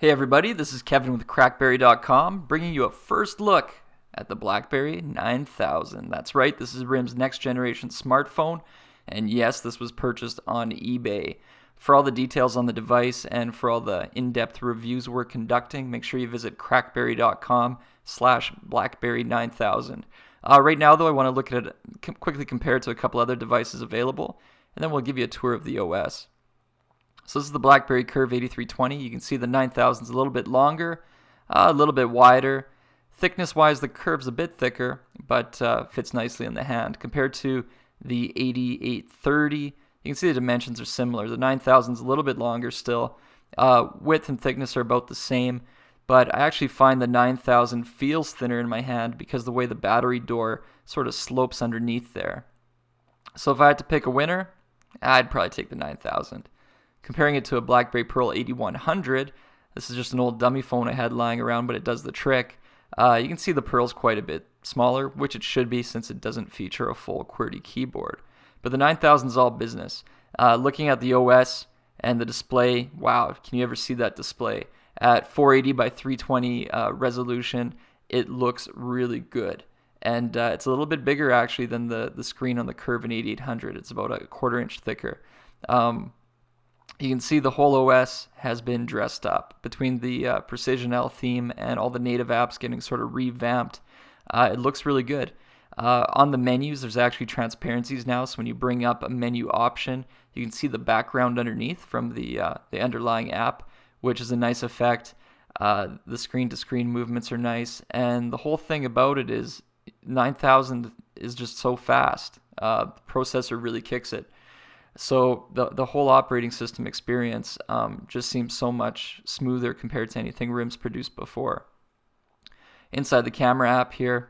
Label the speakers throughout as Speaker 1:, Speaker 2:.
Speaker 1: Hey everybody, this is Kevin with CrackBerry.com, bringing you a first look at the BlackBerry 9000. That's right, this is RIM's next generation smartphone, and yes, this was purchased on eBay. For all the details on the device and for all the in-depth reviews we're conducting, make sure you visit crackberry.com/BlackBerry9000. Right now, though, I want to look at it, quickly compare it to a couple other devices available, and then we'll give you a tour of the OS. So this is the Blackberry Curve 8320. You can see the 9000 is a little bit longer, a little bit wider. Thickness-wise, the Curve's a bit thicker, but fits nicely in the hand. Compared to the 8830, you can see the dimensions are similar. The 9000 is a little bit longer still. Width and thickness are about the same, but I actually find the 9000 feels thinner in my hand because the way the battery door sort of slopes underneath there. So if I had to pick a winner, I'd probably take the 9000. Comparing it to a BlackBerry Pearl 8100, this is just an old dummy phone I had lying around, but it does the trick. You can see the Pearl's quite a bit smaller, which it should be since it doesn't feature a full QWERTY keyboard. But the 9000 is all business. Looking at the OS and the display, wow, can you ever see that display? At 480 by 320 resolution, it looks really good. And it's a little bit bigger actually than the screen on the Curve in 8800. It's about a quarter inch thicker. You can see the whole OS has been dressed up between the Precision L theme and all the native apps getting sort of revamped. It looks really good. On the menus, there's actually transparencies now, so when you bring up a menu option, you can see the background underneath from the underlying app, which is a nice effect. The screen-to-screen movements are nice, and the whole thing about it is 9000 is just so fast. The processor really kicks it. So the whole operating system experience just seems so much smoother compared to anything RIM's produced before. Inside the camera app here,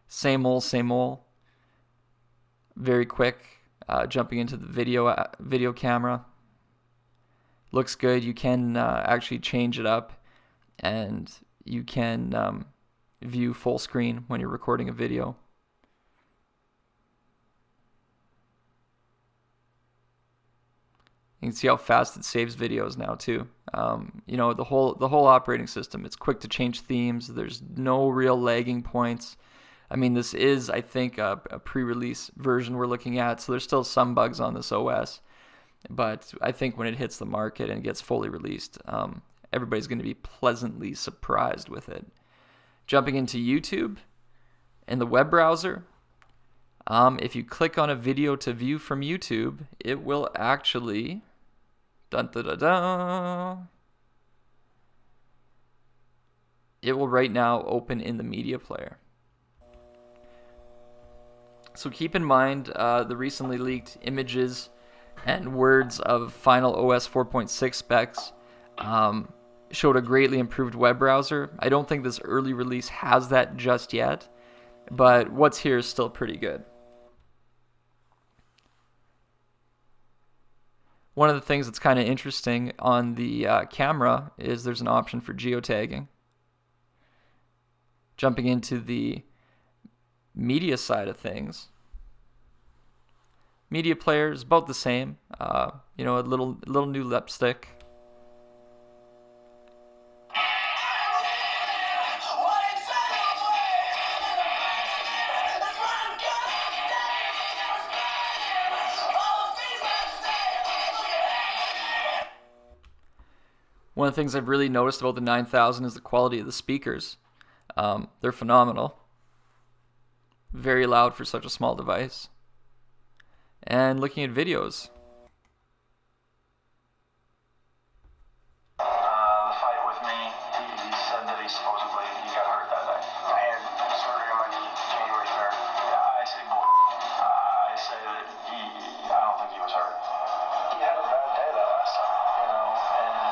Speaker 1: same old. Very quick, jumping into the video camera. Looks good. You can actually change it up, and you can view full screen when you're recording a video. You can see how fast it saves videos now too. The whole operating system. It's quick to change themes. There's no real lagging points. I mean, this is, I think, a pre-release version we're looking at, so there's still some bugs on this OS. But I think when it hits the market and gets fully released, everybody's going to be pleasantly surprised with it. Jumping into YouTube in the web browser. If you click on a video to view from YouTube, it will actually it will right now open in the media player. So keep in mind the recently leaked images and words of final OS 4.6 specs showed a greatly improved web browser. I don't think this early release has that just yet, but what's here is still pretty good. One of the things that's kind of interesting on the camera is there's an option for Geo Tagging. Jumping into the media side of things, media player is about the same. A little new lipstick. One of the things I've really noticed about the 9000 is the quality of the speakers. They're phenomenal. Very loud for such a small device. And looking at videos.
Speaker 2: The fight with me, he said that he supposedly got hurt that day. I had surgery on my knee January 3rd. I say boy. I say that I don't think he was hurt. He had a bad day that last time, and I wasn't going to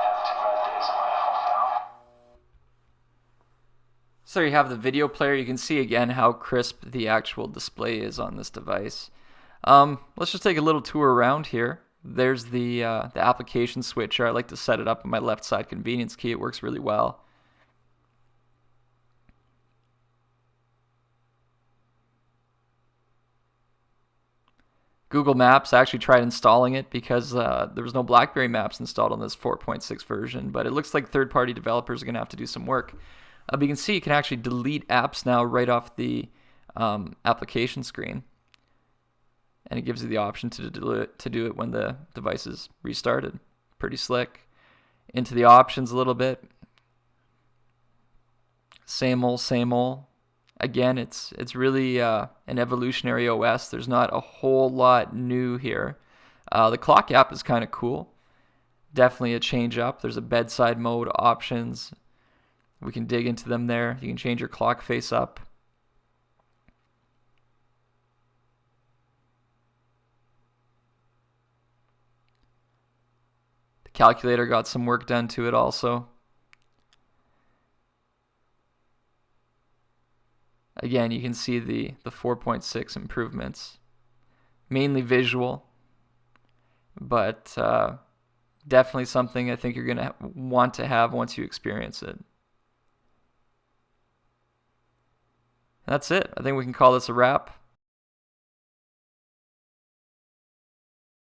Speaker 2: have 2 bad days in my hometown.
Speaker 1: So you have the video player. You can see again how crisp the actual display is on this device. Let's just take a little tour around here. There's the application switcher. I like to set it up on my left side convenience key. It works really well. Google Maps, I actually tried installing it because there was no BlackBerry Maps installed on this 4.6 version, but it looks like third-party developers are going to have to do some work. But you can see you can actually delete apps now right off the application screen. And it gives you the option to do it when the device is restarted. Pretty slick. Into the options a little bit. Same old, same old. Again, it's really an evolutionary OS. There's not a whole lot new here. The clock app is kind of cool. Definitely a change up. There's a bedside mode options. We can dig into them there. You can change your clock face up. The calculator got some work done to it also. Again, you can see the 4.6 improvements. Mainly visual, but definitely something I think you're going to want to have once you experience it. That's it. I think we can call this a wrap.